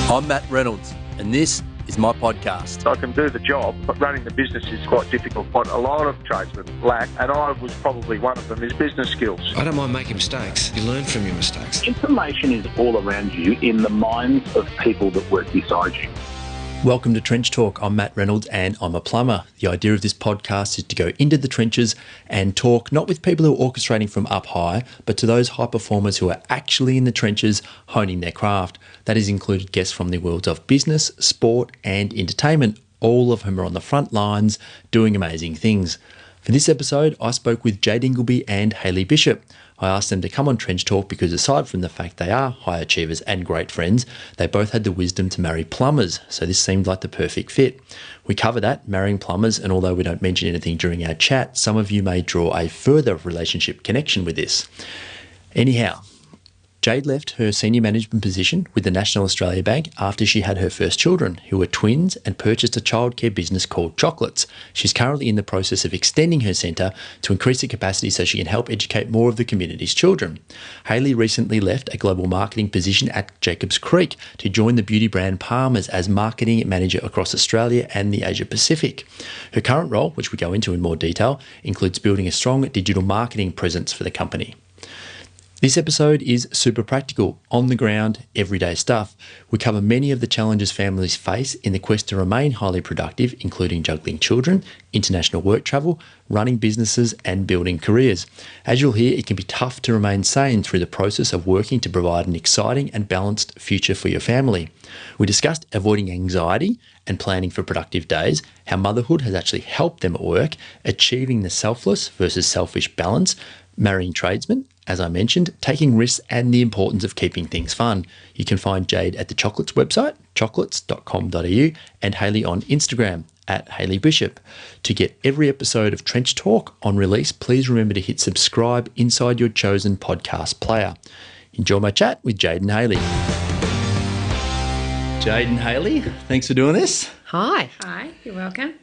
I'm Matt Reynolds, and this is my podcast. I can do the job, but running the business is quite difficult. What a lot of tradesmen lack, and I was probably one of them, is business skills. I don't mind making mistakes. You learn from your mistakes. Information is all around you in the minds of people that work beside you. Welcome to Trench Talk. I'm Matt Reynolds and I'm a plumber. The idea of this podcast is to go into the trenches and talk not with people who are orchestrating from up high, but to those high performers who are actually in the trenches honing their craft. That has included guests from the worlds of business, sport and entertainment, all of whom are on the front lines doing amazing things. For this episode, I spoke with Jade Ingleby and Hayley Bishop. I asked them to come on Trench Talk because aside from the fact they are high achievers and great friends, they both had the wisdom to marry plumbers, so this seemed like the perfect fit. We cover that, marrying plumbers, and although we don't mention anything during our chat, some of you may draw a further relationship connection with this. Anyhow, Jade left her senior management position with the National Australia Bank after she had her first children, who were twins, and purchased a childcare business called Choklits. She's currently in the process of extending her centre to increase the capacity so she can help educate more of the community's children. Hayley recently left a global marketing position at Jacobs Creek to join the beauty brand Palmer's as marketing manager across Australia and the Asia Pacific. Her current role, which we go into in more detail, includes building a strong digital marketing presence for the company. This episode is super practical, on the ground, everyday stuff. We cover many of the challenges families face in the quest to remain highly productive, including juggling children, international work travel, running businesses and building careers. As you'll hear, it can be tough to remain sane through the process of working to provide an exciting and balanced future for your family. We discussed avoiding anxiety and planning for productive days, how motherhood has actually helped them at work, achieving the selfless versus selfish balance, marrying tradesmen, as I mentioned, taking risks and the importance of keeping things fun. You can find Jade at the Choklits website, choklits.com.au, and Hayley on Instagram at Hayley Bishop. To get every episode of Trench Talk on release, please remember to hit subscribe inside your chosen podcast player. Enjoy my chat with Jade and Hayley. Jade and Hayley, thanks for doing this. Hi. Hi, you're welcome.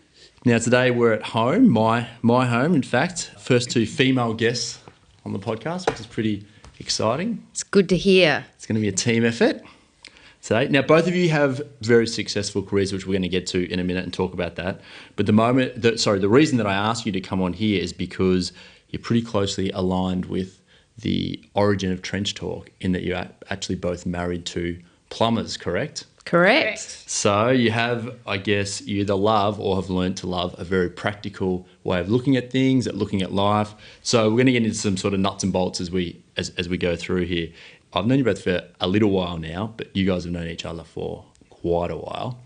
Now today we're at home, my home in fact. First two female guests on the podcast, which is pretty exciting. It's good to hear. It's going to be a team effort today. Now, both of you have very successful careers, which we're going to get to in a minute and talk about that. But the reason that I asked you to come on here is because you're pretty closely aligned with the origin of Trench Talk in that you're actually both married to plumbers, correct? Correct. So you have, I guess, you either love or have learned to love a very practical way of looking at things, at looking at life. So we're going to get into some sort of nuts and bolts as we go through here. I've known you both for a little while now, but you guys have known each other for quite a while.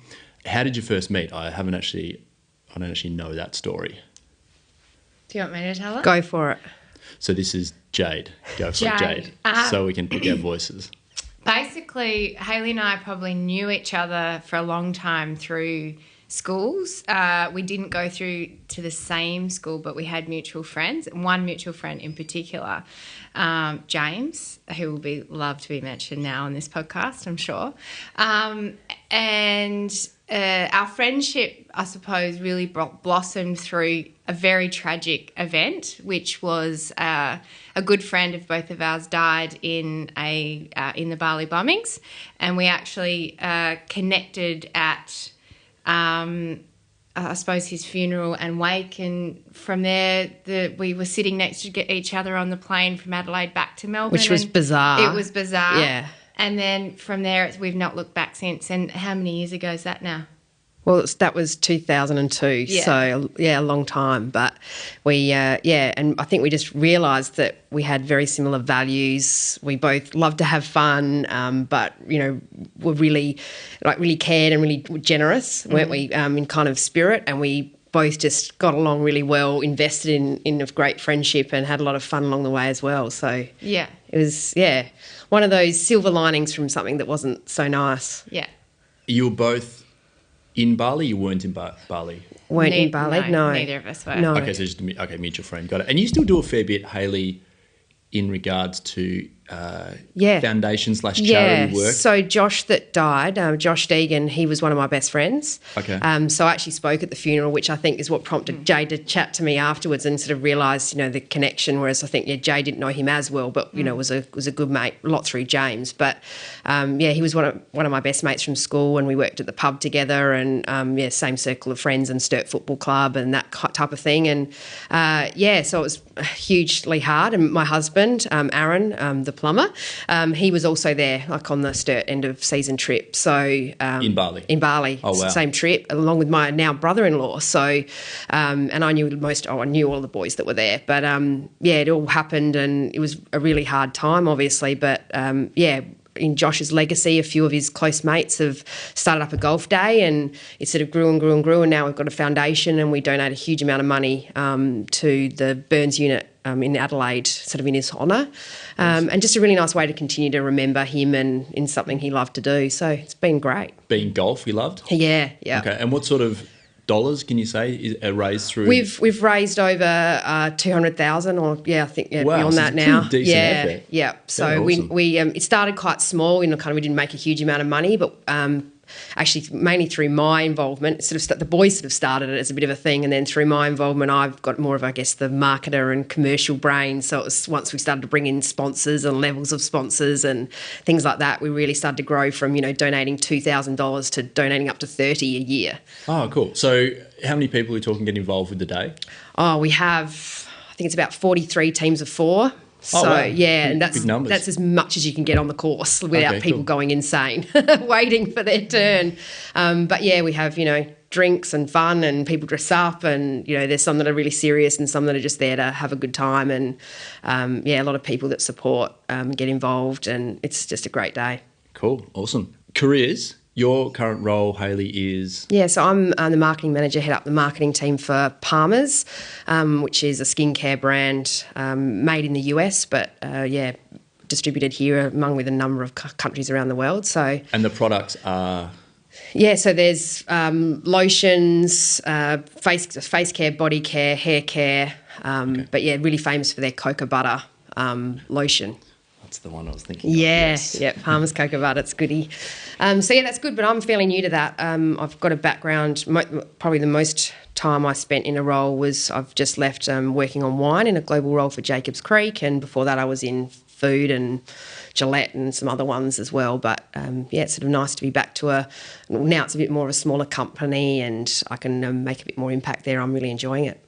How did you first meet? I don't actually know that story. Do you want me to tell it? Go for it. So this is Jade. Go for it, Jade. So we can pick our voices. Basically, Hayley and I probably knew each other for a long time through schools. We didn't go through to the same school, but we had mutual friends. One mutual friend in particular, James, who will love to be mentioned now on this podcast, I'm sure. And our friendship, I suppose, really blossomed through a very tragic event, which was a good friend of both of ours died in the Bali bombings, and we actually connected at I suppose his funeral and wake, and from there we were sitting next to each other on the plane from Adelaide back to Melbourne, which was bizarre. It was bizarre, yeah. And then from there we've not looked back since. And how many years ago is that now? Well, that was 2002, yeah. So, a long time. But we, and I think we just realised that we had very similar values. We both loved to have fun, but, were really cared and really generous, weren't we, in kind of spirit. And we both just got along really well, invested in a great friendship and had a lot of fun along the way as well. So, yeah, it was, one of those silver linings from something that wasn't so nice. Yeah. You were both in Bali? You weren't in Bali? Weren't in Bali, no. Neither of us were. No. Okay, so just mutual friend. Got it. And you still do a fair bit, Hayley, in regards to foundation / charity work? So Josh that died, Josh Deegan, he was one of my best friends. Okay. So I actually spoke at the funeral, which I think is what prompted Jade to chat to me afterwards and sort of realised, the connection, whereas I think, Jade didn't know him as well, but, was a good mate, a lot through James. But, he was one of my best mates from school, and we worked at the pub together and, same circle of friends and Sturt Football Club and that type of thing. And, so it was hugely hard. And my husband, Aaron, the plumber, he was also there, like on the Sturt end of season trip. So in Bali. Oh wow! Same trip, along with my now brother-in-law. So, and I knew all the boys that were there. But it all happened, and it was a really hard time, obviously. But in Josh's legacy, a few of his close mates have started up a golf day, and it sort of grew and grew and grew, and now we've got a foundation, and we donate a huge amount of money to the Burns unit in Adelaide, sort of in his honour, and just a really nice way to continue to remember him and in something he loved to do. So it's been great. Being golf, he loved? Yeah. Okay, and what sort of dollars can you say are raised through? We've raised over 200,000, or I think wow, beyond so that now. Decent effort. Yeah. So awesome. we it started quite small. We didn't make a huge amount of money, but actually mainly through my involvement, the boys sort of started it as a bit of a thing, and then through my involvement, I've got more of, I guess, the marketer and commercial brain. So it was once we started to bring in sponsors and levels of sponsors and things like that, we really started to grow from donating $2,000 to donating up to 30 a year. Oh, cool. So how many people are we talking get involved with the day? Oh, we have, I think it's about 43 teams of 4. So, wow. And big numbers. that's as much as you can get on the course without people going insane, waiting for their turn. But, we have, drinks and fun, and people dress up, and, there's some that are really serious and some that are just there to have a good time. And, a lot of people that support get involved, and it's just a great day. Cool. Awesome. Careers. Your current role, Hayley, is? Yeah, so I'm the marketing manager, head up the marketing team for Plumbers, which is a skincare brand made in the US, but distributed here with a number of countries around the world. So, and the products are? Yeah, so there's lotions, face care, body care, hair care, but really famous for their cocoa butter lotion. That's the one I was thinking. Palmer's cocoa butter, it's goodie. That's good, but I'm fairly new to that. I've got a background, probably the most time I spent in a role was I've just left working on wine in a global role for Jacobs Creek, and before that I was in food and Gillette and some other ones as well. But it's sort of nice to be back to now it's a bit more of a smaller company, and I can make a bit more impact there. I'm really enjoying it.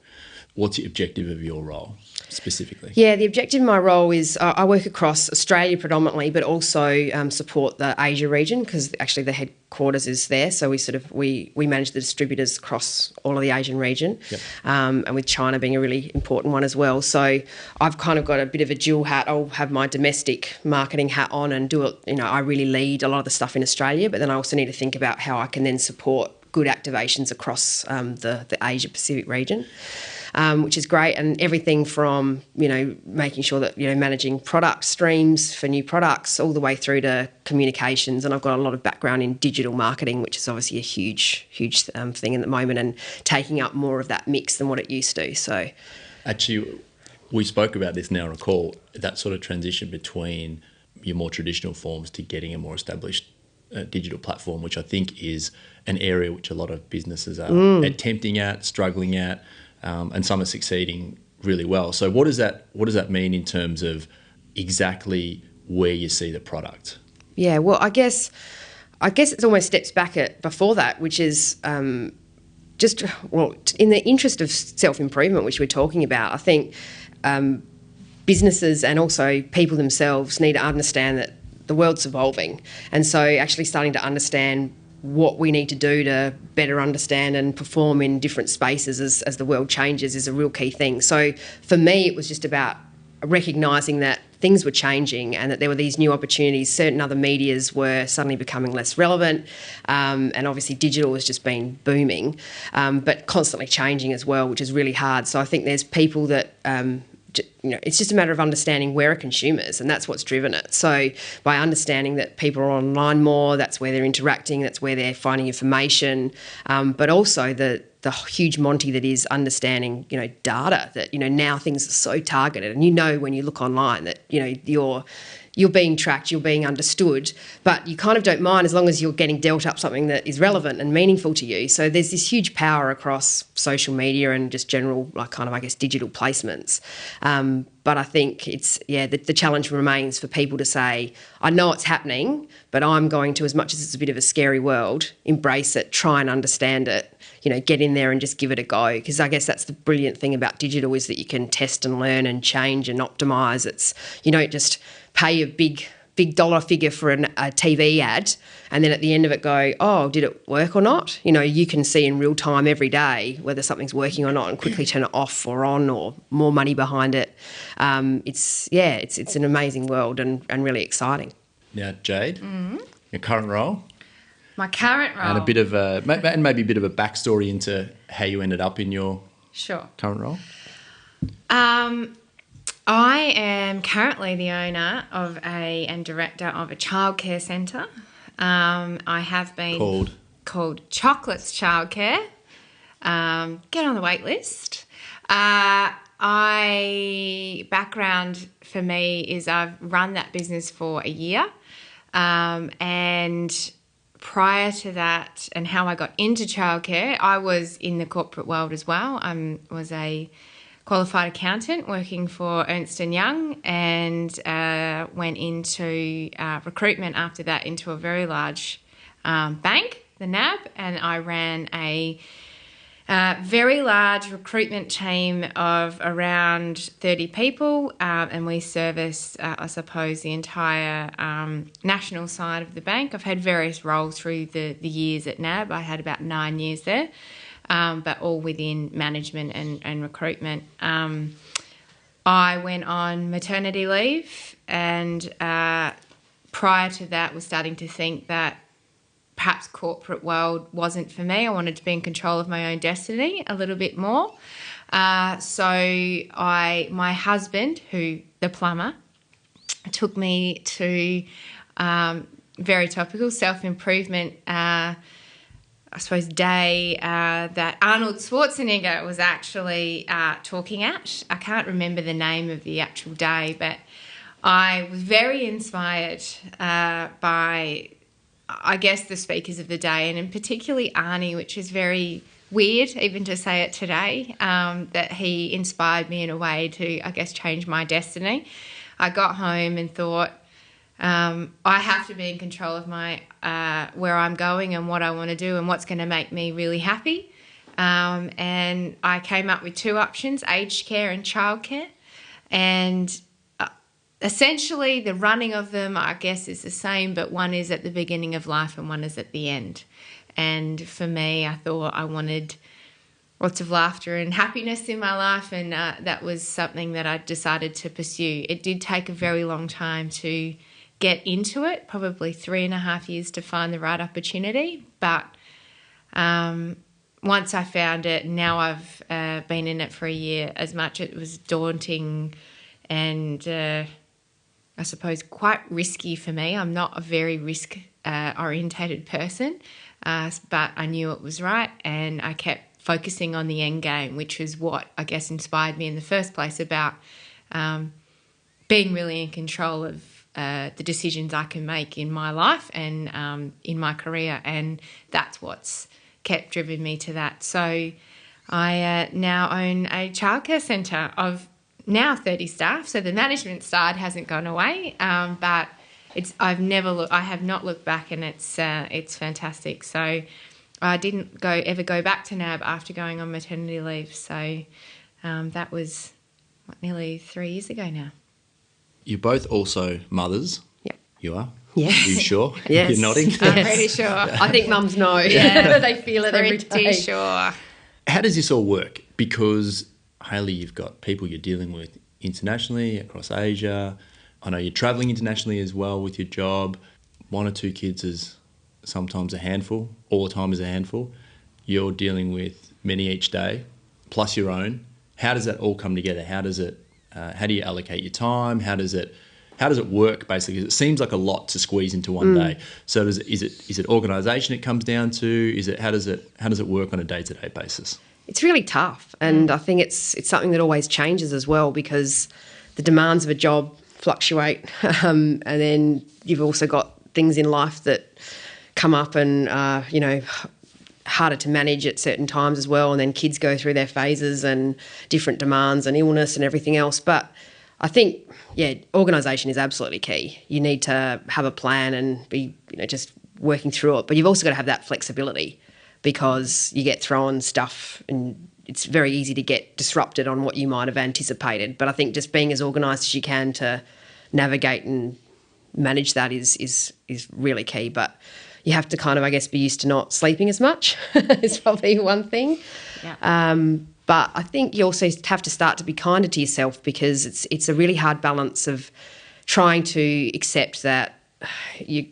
What's the objective of your role specifically? Yeah, the objective of my role is I work across Australia predominantly, but also support the Asia region, because actually the headquarters is there. So we manage the distributors across all of the Asian region, and with China being a really important one as well. So I've kind of got a bit of a dual hat. I'll have my domestic marketing hat on and do it. I really lead a lot of the stuff in Australia, but then I also need to think about how I can then support good activations across the Asia Pacific region. Which is great, and everything from, making sure that, managing product streams for new products all the way through to communications. And I've got a lot of background in digital marketing, which is obviously a huge thing at the moment, and taking up more of that mix than what it used to. So, actually, we spoke about this now on a call, that sort of transition between your more traditional forms to getting a more established digital platform, which I think is an area which a lot of businesses are attempting at, struggling at. And some are succeeding really well. So what does that mean in terms of exactly where you see the product? Yeah, well, I guess it's almost steps back before that, which is in the interest of self-improvement, which we're talking about, I think businesses and also people themselves need to understand that the world's evolving. And so actually starting to understand what we need to do to better understand and perform in different spaces as the world changes is a real key thing. So for me, it was just about recognising that things were changing and that there were these new opportunities. Certain other medias were suddenly becoming less relevant, and obviously digital has just been booming, but constantly changing as well, which is really hard. So I think there's people that it's just a matter of understanding where are consumers, and that's what's driven it. So by understanding that people are online more, that's where they're interacting, that's where they're finding information, but also the huge Monty that is understanding, data, that, now things are so targeted, and when you look online that, you're being tracked, you're being understood, but you kind of don't mind as long as you're getting dealt up something that is relevant and meaningful to you. So there's this huge power across social media and just general, like, kind of, I guess, digital placements. But I think it's, the challenge remains for people to say, I know it's happening, but I'm going to, as much as it's a bit of a scary world, embrace it, try and understand it, get in there and just give it a go. Because I guess that's the brilliant thing about digital, is that you can test and learn and change and optimise. It's, you don't just pay a big dollar figure for a TV ad and then at the end of it go, oh, did it work or not? You can see in real time every day whether something's working or not and quickly turn it off or on, or more money behind it. It's an amazing world and really exciting. Now, Jade, your current role? My current role. And maybe a bit of a backstory into how you ended up in your current role? I am currently the owner and director of a childcare centre. I have been called Choklits Childcare. Get on the wait list. Background for me is I've run that business for a year, and prior to that, and how I got into childcare, I was in the corporate world as well. I was a qualified accountant working for Ernst & Young, and went into recruitment after that into a very large bank, the NAB, and I ran a very large recruitment team of around 30 people, and we serviced, I suppose, the entire national side of the bank. I've had various roles through the years at NAB. I had about 9 years there. But all within management and recruitment. I went on maternity leave, and prior to that was starting to think that perhaps corporate world wasn't for me. I wanted to be in control of my own destiny a little bit more. So my husband, the plumber, took me to very topical self-improvement I suppose, day that Arnold Schwarzenegger was actually talking at. I can't remember the name of the actual day, but I was very inspired by, I guess, the speakers of the day, and in particularly Arnie, which is very weird even to say it today, that he inspired me in a way to, I guess, change my destiny. I got home and thought, I have to be in control of my where I'm going and what I want to do and what's going to make me really happy. And I came up with two options, aged care and childcare. And essentially the running of them, I guess, is the same, but one is at the beginning of life and one is at the end. And for me, I thought I wanted lots of laughter and happiness in my life, and that was something that I decided to pursue. It did take a very long time to get into it, probably 3.5 years to find the right opportunity. But once I found it, now I've been in it for a year, as much it was daunting and I suppose quite risky for me. I'm not a very risk orientated person, but I knew it was right, and I kept focusing on the end game, which is what I guess inspired me in the first place about being really in control of the decisions I can make in my life and in my career, and that's what's kept driving me to that. So I now own a childcare centre of now 30 staff, so the management side hasn't gone away, but I have not looked back, and it's fantastic. So I didn't ever go back to NAB after going on maternity leave. So that was nearly 3 years ago now. You're both also mothers. Yep. You are? Yes. Are you sure? Yes. You're nodding? I'm pretty sure. I think mums know. Yeah. They feel it every day. Pretty sure. How does this all work? Because, Hayley, you've got people you're dealing with internationally, across Asia. I know you're travelling internationally as well with your job. 1 or 2 kids is sometimes a handful. All the time is a handful. You're dealing with many each day, plus your own. How does that all come together? How do you allocate your time? How does it work, basically? It seems like a lot to squeeze into one day. So is it organisation it comes down to? How does it work on a day-to-day basis? It's really tough, and I think it's something that always changes as well, because the demands of a job fluctuate. And then you've also got things in life that come up and, harder to manage at certain times as well. And then kids go through their phases and different demands and illness and everything else. But I think, organisation is absolutely key. You need to have a plan and be, just working through it. But you've also got to have that flexibility, because you get thrown stuff and it's very easy to get disrupted on what you might have anticipated. But I think just being as organised as you can to navigate and manage that is really key. But you have to kind of, I guess, be used to not sleeping as much is probably one thing. Yeah. But I think you also have to start to be kinder to yourself, because it's a really hard balance of trying to accept that you're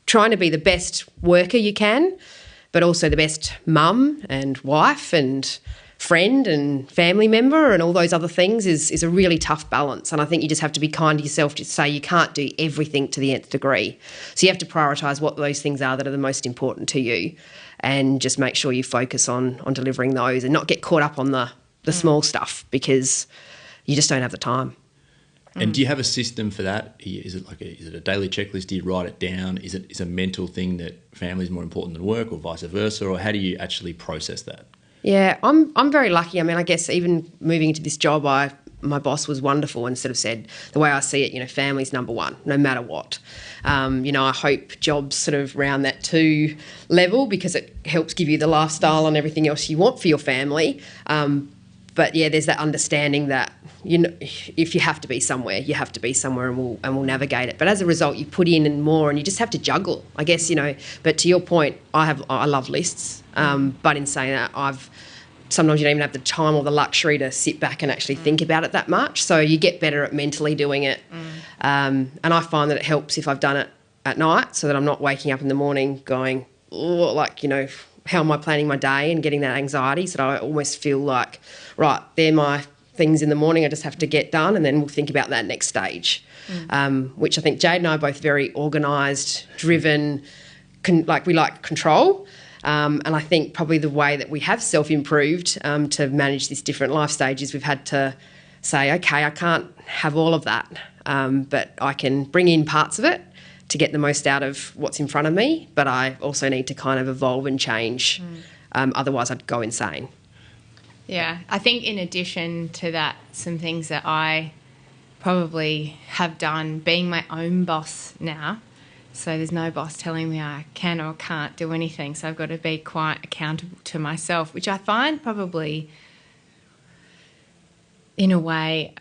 trying to be the best worker you can, but also the best mum and wife and friend and family member and all those other things is a really tough balance. And I think you just have to be kind to yourself to say you can't do everything to the nth degree. So you have to prioritise what those things are that are the most important to you, and just make sure you focus on delivering those and not get caught up on the small stuff, because you just don't have the time. And do you have a system for that? Is it a daily checklist? Do you write it down? Is it a mental thing that family is more important than work, or vice versa? Or how do you actually process that? Yeah, I'm very lucky. I mean, I guess even moving into this job, my boss was wonderful and sort of said, the way I see it, family's number one, no matter what. I hope jobs sort of round that 2 level, because it helps give you the lifestyle and everything else you want for your family. But yeah, there's that understanding that, if you have to be somewhere, you have to be somewhere, and we'll navigate it. But as a result, you put in and more, and you just have to juggle, I guess, But to your point, I love lists. But in saying that, sometimes you don't even have the time or the luxury to sit back and actually think about it that much. So you get better at mentally doing it. And I find that it helps if I've done it at night, so that I'm not waking up in the morning going, how am I planning my day, and getting that anxiety. So I almost feel like, right, they're my things in the morning I just have to get done, and then we'll think about that next stage, which I think Jade and I are both very organised, driven, we like control. And I think probably the way that we have self-improved to manage this different life stages, we've had to say, okay, I can't have all of that, but I can bring in parts of it to get the most out of what's in front of me, but I also need to kind of evolve and change. Otherwise I'd go insane. Yeah, I think in addition to that, some things that I probably have done, being my own boss now, so there's no boss telling me I can or can't do anything, so I've got to be quite accountable to myself, which I find probably, in a way,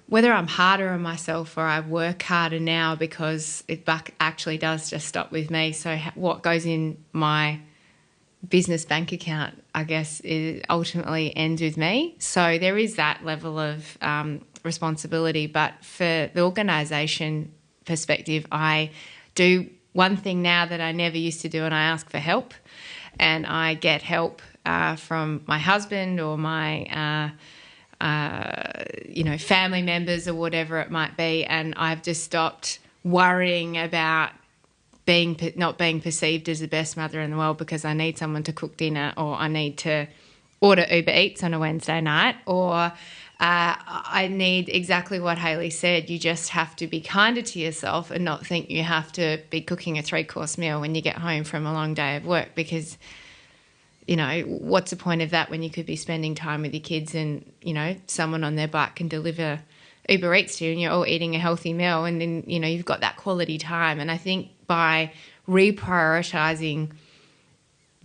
whether I'm harder on myself or I work harder now, because it actually does just stop with me. So what goes in my business bank account, I guess, ultimately ends with me. So there is that level of responsibility. But for the organisation perspective, I do one thing now that I never used to do, and I ask for help. And I get help from my husband or my family members or whatever it might be, and I've just stopped worrying about not being perceived as the best mother in the world because I need someone to cook dinner, or I need to order Uber Eats on a Wednesday night, or I need exactly what Hayley said. You just have to be kinder to yourself and not think you have to be cooking a 3-course meal when you get home from a long day of work, because what's the point of that when you could be spending time with your kids and, someone on their bike can deliver Uber Eats to you and you're all eating a healthy meal, and then, you've got that quality time. And I think by reprioritising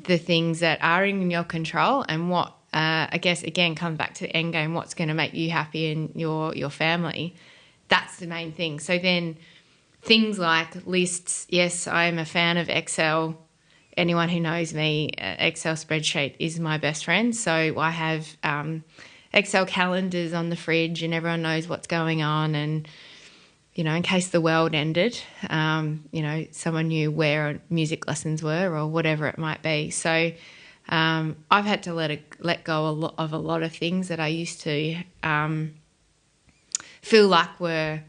the things that are in your control and what, I guess, again, comes back to the end game, what's going to make you happy and your family, that's the main thing. So then things like lists, yes, I am a fan of Excel. Anyone who knows me, Excel spreadsheet is my best friend. So I have Excel calendars on the fridge, and everyone knows what's going on. And, in case the world ended, someone knew where music lessons were or whatever it might be. So I've had to let go of a lot of things that I used to feel like were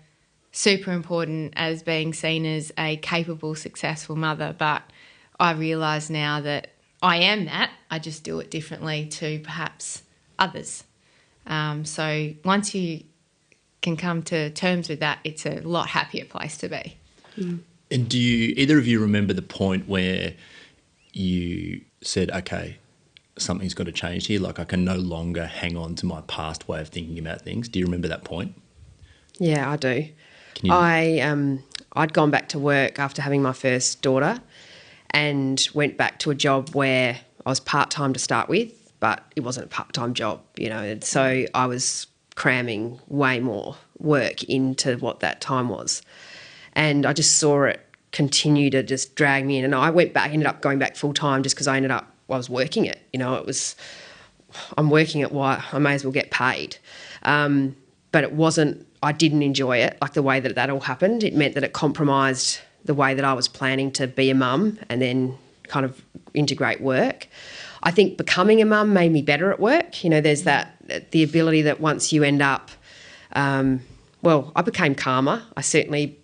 super important as being seen as a capable, successful mother. But I realise now that I am that. I just do it differently to perhaps others. So once you can come to terms with that, it's a lot happier place to be. And do either of you remember the point where you said, okay, something's got to change here, like I can no longer hang on to my past way of thinking about things? Do you remember that point? Yeah, I do. Can you... I'd gone back to work after having my first daughter and went back to a job where I was part-time to start with, but it wasn't a part-time job, and so I was cramming way more work into what that time was. And I just saw it continue to just drag me in. And I ended up going back full-time just because I was working it. I'm working it, why I may as well get paid. But it wasn't, I didn't enjoy it, like the way that all happened. It meant that it compromised the way that I was planning to be a mum and then kind of integrate work. I think becoming a mum made me better at work. There's the ability that once you end up, I became calmer. I certainly,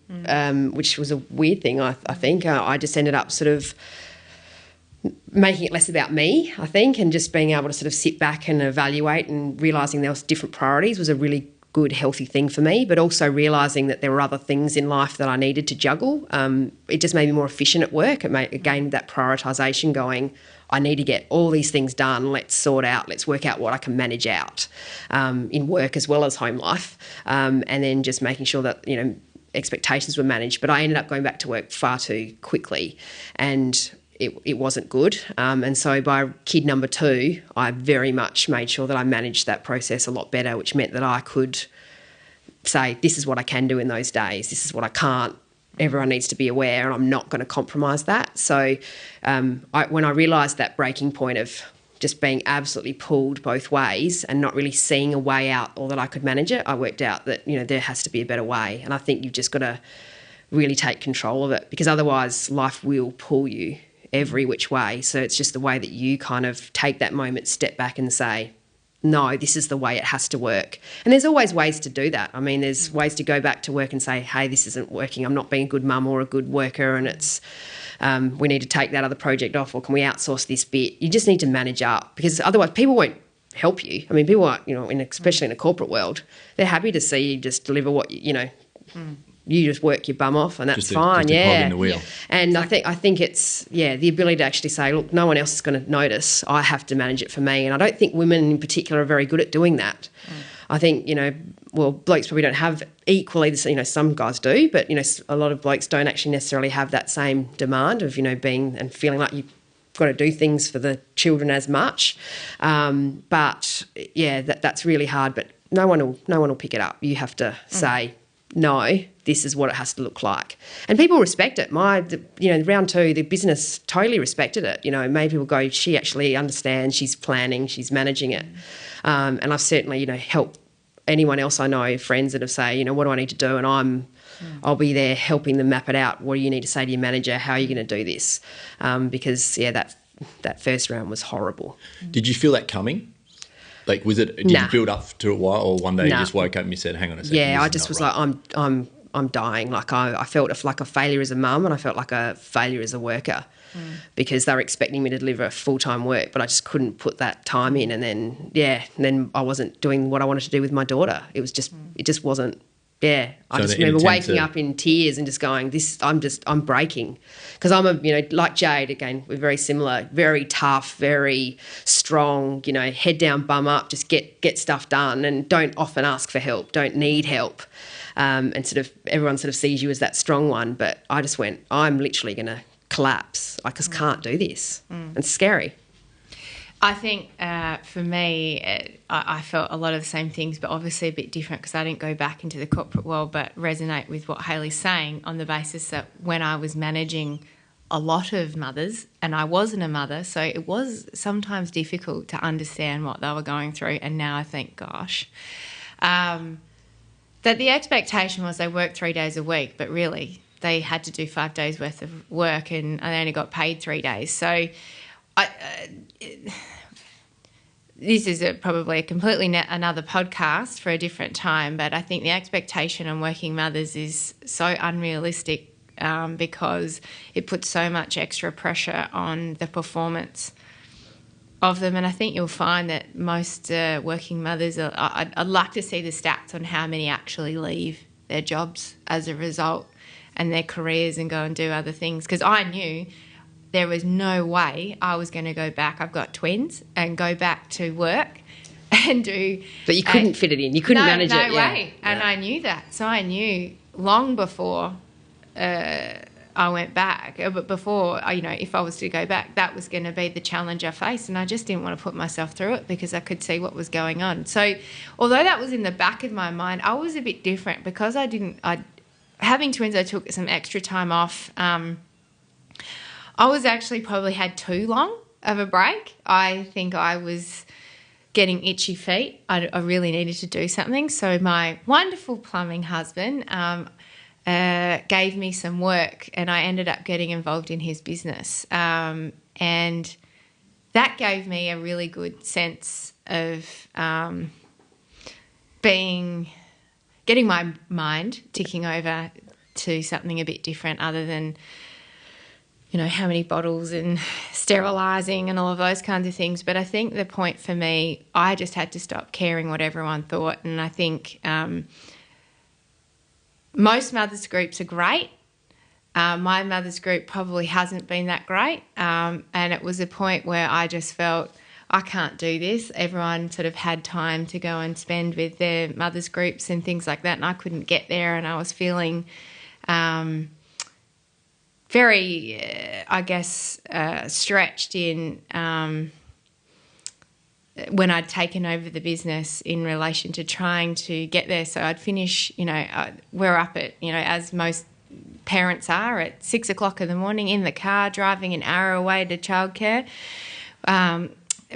which was a weird thing, I think. I just ended up sort of making it less about me, I think, and just being able to sort of sit back and evaluate and realising there was different priorities was a really good, healthy thing for me, but also realising that there were other things in life that I needed to juggle. It just made me more efficient at work. It made, again, that prioritisation going, I need to get all these things done, let's work out what I can manage out in work as well as home life, and then just making sure that, expectations were managed. But I ended up going back to work far too quickly and it wasn't good. And so by kid number 2, I very much made sure that I managed that process a lot better, which meant that I could say, this is what I can do in those days, this is what I can't. Everyone needs to be aware and I'm not going to compromise that. So when I realised that breaking point of just being absolutely pulled both ways and not really seeing a way out or that I could manage it, I worked out that, there has to be a better way. And I think you've just got to really take control of it, because otherwise life will pull you every which way. So it's just the way that you kind of take that moment, step back and say, no, this is the way it has to work. And there's always ways to do that. I mean, there's ways to go back to work and say, hey, this isn't working. I'm not being a good mum or a good worker, and it's we need to take that other project off, or can we outsource this bit? You just need to manage up, because otherwise people won't help you. I mean, people are, especially in a corporate world, they're happy to see you just deliver what, you just work your bum off and that's fine. Just a cog in the wheel. And exactly. I think it's, the ability to actually say, look, no one else is going to notice. I have to manage it for me. And I don't think women in particular are very good at doing that. I think, blokes probably don't have equally, some guys do, but, a lot of blokes don't actually necessarily have that same demand of, being and feeling like you've got to do things for the children as much. That's really hard, but no one will pick it up. You have to say, no, this is what it has to look like. And people respect it. Round 2, the business totally respected it. Many people go, she actually understands, she's planning, she's managing it. And I've certainly, helped anyone else I know, friends that have say, what do I need to do? And I'll be there helping them map it out. What do you need to say to your manager? How are you going to do this? Because, that first round was horrible. Did you feel that coming? Like, did you build up to it a while, or one day you just woke up and you said, hang on a second? Yeah, I just was right. Like, I'm dying. Like, I felt like a failure as a mum, and I felt like a failure as a worker because they were expecting me to deliver full-time work, but I just couldn't put that time in. And then I wasn't doing what I wanted to do with my daughter. It was just, it just wasn't. Yeah, I just remember waking up in tears and just going, I'm breaking. Because I'm like Jade, again, we're very similar, very tough, very strong, head down, bum up, just get stuff done and don't often ask for help, don't need help. And sort of everyone sort of sees you as that strong one. But I just went, I'm literally going to collapse. I just can't do this. It's scary. I think for me, I felt a lot of the same things, but obviously a bit different because I didn't go back into the corporate world, but resonate with what Hayley's saying on the basis that when I was managing a lot of mothers, and I wasn't a mother, so it was sometimes difficult to understand what they were going through. And now I think, gosh, that the expectation was they worked 3 days a week, but really they had to do 5 days worth of work and they only got paid 3 days. So this is probably a completely another podcast for a different time, but I think the expectation on working mothers is so unrealistic because it puts so much extra pressure on the performance of them, and I think you'll find that most working mothers I'd like to see the stats on how many actually leave their jobs as a result and their careers and go and do other things, because I knew there was no way I was going to go back. I've got twins, and go back to work and do. But you couldn't fit it in. You couldn't manage it. No way. And I knew that. So I knew long before I went back, but before, if I was to go back, that was going to be the challenge I faced, and I just didn't want to put myself through it because I could see what was going on. So although that was in the back of my mind, I was a bit different because having twins, I took some extra time off. I was actually probably had too long of a break. I think I was getting itchy feet. I really needed to do something. So my wonderful plumbing husband gave me some work, and I ended up getting involved in his business. And that gave me a really good sense of getting my mind ticking over to something a bit different other than, how many bottles and sterilising and all of those kinds of things. But I think the point for me, I just had to stop caring what everyone thought. And I think most mothers groups are great. My mother's group probably hasn't been that great. And it was a point where I just felt, I can't do this. Everyone sort of had time to go and spend with their mothers groups and things like that, and I couldn't get there, and I was feeling very, stretched in when I'd taken over the business in relation to trying to get there. So I'd finish, we're up at, as most parents are, at 6 o'clock in the morning in the car, driving an hour away to childcare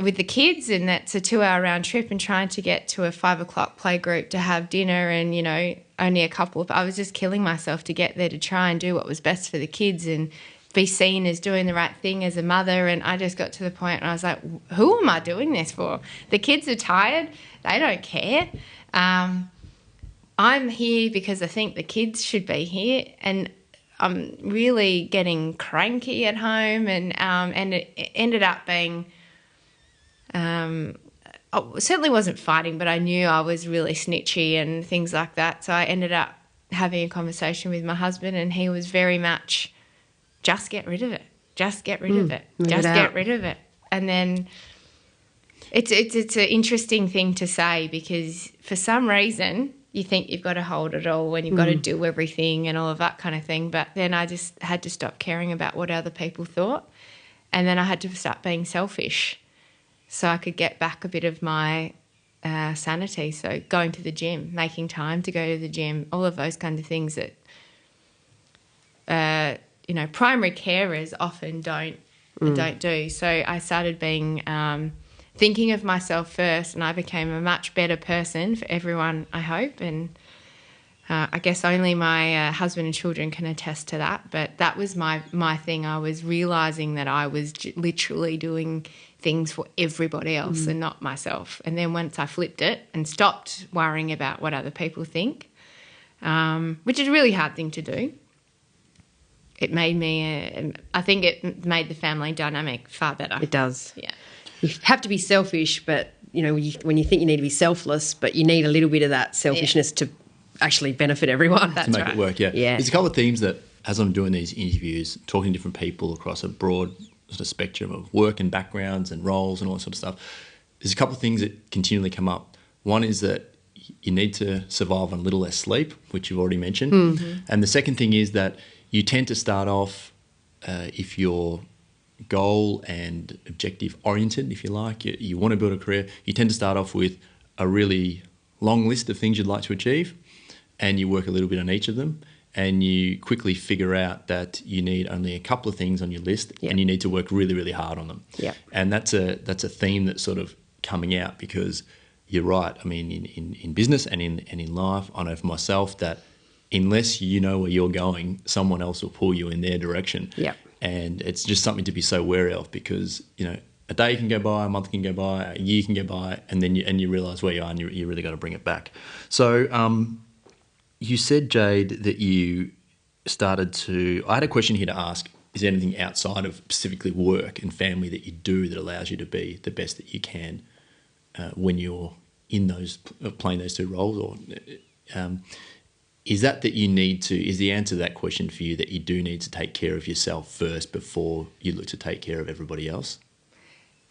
with the kids, and that's a 2-hour round trip, and trying to get to a 5 o'clock playgroup to have dinner, and, only a couple of, I was just killing myself to get there to try and do what was best for the kids and be seen as doing the right thing as a mother. And I just got to the point where I was like, who am I doing this for? The kids are tired. They don't care. I'm here because I think the kids should be here, and I'm really getting cranky at home, and it ended up being I certainly wasn't fighting, but I knew I was really snitchy and things like that. So I ended up having a conversation with my husband, and he was very much, just get rid of it. Just get rid of it. Just get rid of it. And then it's an interesting thing to say, because for some reason you think you've got to hold it all and you've got to do everything and all of that kind of thing. But then I just had to stop caring about what other people thought, and then I had to start being selfish so I could get back a bit of my sanity. So going to the gym, making time to go to the gym, all of those kinds of things that, primary carers often don't do. So I started thinking of myself first, and I became a much better person for everyone, I hope. And I guess only my husband and children can attest to that. But that was my thing. I was realising that I was literally doing things for everybody else and not myself. And then once I flipped it and stopped worrying about what other people think, which is a really hard thing to do, it made me, I think it made the family dynamic far better. It does. Yeah. You have to be selfish, but, when you think you need to be selfless, but you need a little bit of that selfishness to actually benefit everyone. To make it work, yeah. There's a couple of themes that, as I'm doing these interviews, talking to different people across a broad sort of spectrum of work and backgrounds and roles and all that sort of stuff, there's a couple of things that continually come up. One is that you need to survive on a little less sleep, which you've already mentioned. Mm-hmm. And the second thing is that you tend to start off, if you're goal and objective oriented, if you like, you want to build a career, you tend to start off with a really long list of things you'd like to achieve, and you work a little bit on each of them, and you quickly figure out that you need only a couple of things on your list, and you need to work really, really hard on them. Yeah. And that's a theme that's sort of coming out, because you're right. I mean, in business and in life, I know for myself that unless you know where you're going, someone else will pull you in their direction. Yeah. And it's just something to be so wary of, because, a day can go by, a month can go by, a year can go by, and then you realise where you are, and you really got to bring it back. So you said, Jade, that you started to... I had a question here to ask. is there anything outside of specifically work and family that you do that allows you to be the best that you can when you're in those playing those two roles? Or is you need to, is the answer to that question for you that you do need to take care of yourself first before you look to take care of everybody else?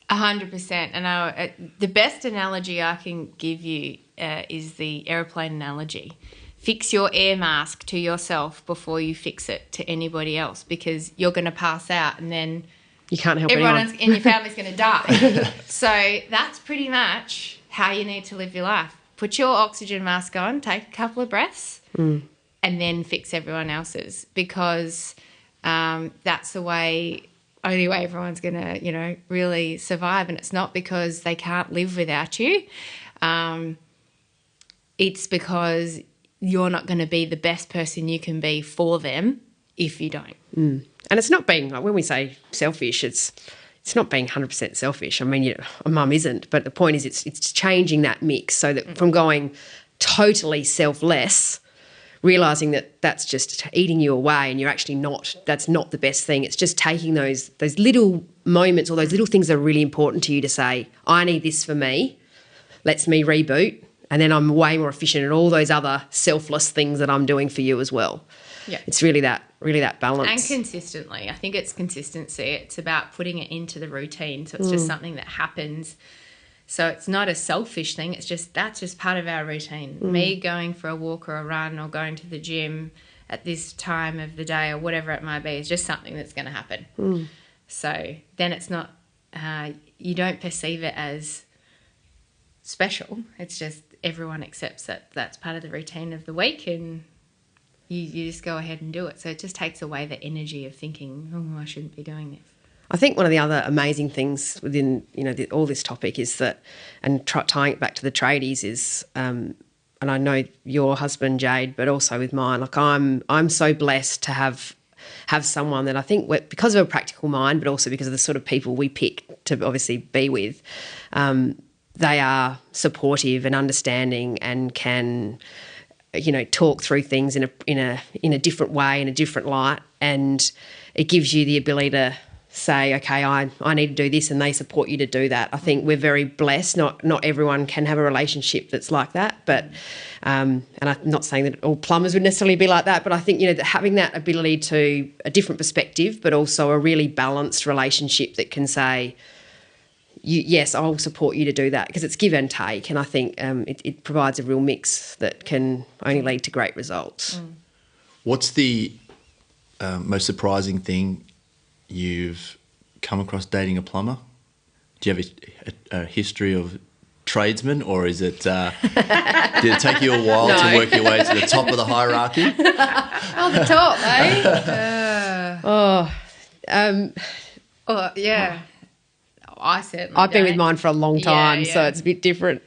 100%. And the best analogy I can give you is the airplane analogy. Fix your air mask to yourself before you fix it to anybody else, because you're going to pass out and then you can't help everyone anyone. in your family's going to die. So that's pretty much how you need to live your life. Put your oxygen mask on, take a couple of breaths, and then fix everyone else's, because that's the only way everyone's going to, really survive. And it's not because they can't live without you. It's because you're not going to be the best person you can be for them if you don't. And it's not being, like, when we say selfish, it's not being 100% selfish. I mean, Mum isn't, but the point is it's changing that mix so that from going totally selfless, realising that that's just eating you away and you're actually not, that's not the best thing. It's just taking those little moments or those little things that are really important to you to say, I need this for me, lets me reboot, and then I'm way more efficient at all those other selfless things that I'm doing for you as well. Yeah. It's really that balance. And consistently. I think it's consistency. It's about putting it into the routine. So it's just something that happens. So it's not a selfish thing. That's just part of our routine. Me going for a walk or a run or going to the gym at this time of the day or whatever it might be is just something that's going to happen. So then it's not, you don't perceive it as special. It's just everyone accepts that that's part of the routine of the week, and you just go ahead and do it. So it just takes away the energy of thinking, oh, I shouldn't be doing this. I think one of the other amazing things within, all this topic is that, and tying it back to the tradies is, and I know your husband, Jade, but also with mine, like I'm so blessed to have someone that I think, because of a practical mind, but also because of the sort of people we pick to obviously be with, they are supportive and understanding and can, talk through things in a different way, in a different light, and it gives you the ability to say, okay, I need to do this, and they support you to do that. I think we're very blessed. Not everyone can have a relationship that's like that, but and I'm not saying that all plumbers would necessarily be like that, but I think that having that ability to a different perspective, but also a really balanced relationship that can say, yes, I'll support you to do that, because it's give and take, and I think it provides a real mix that can only lead to great results. What's the most surprising thing you've come across dating a plumber? Do you have a history of tradesmen, or is it did it take you a while to work your way to the top of the hierarchy? Oh, the top, eh? Yeah. I certainly I've been don't. with mine for a long time, so it's a bit different.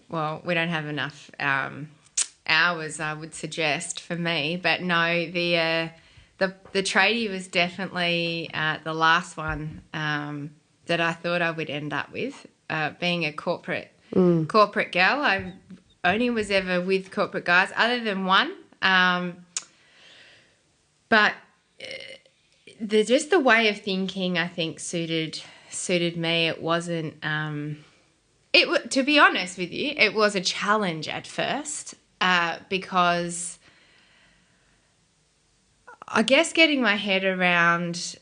Well, we don't have enough hours, I would suggest, for me. But no, the tradie was definitely the last one that I thought I would end up with. Being a corporate girl, I only was ever with corporate guys, other than one. But just the way of thinking, I think, suited me. It wasn't. To be honest with you, it was a challenge at first because I guess getting my head around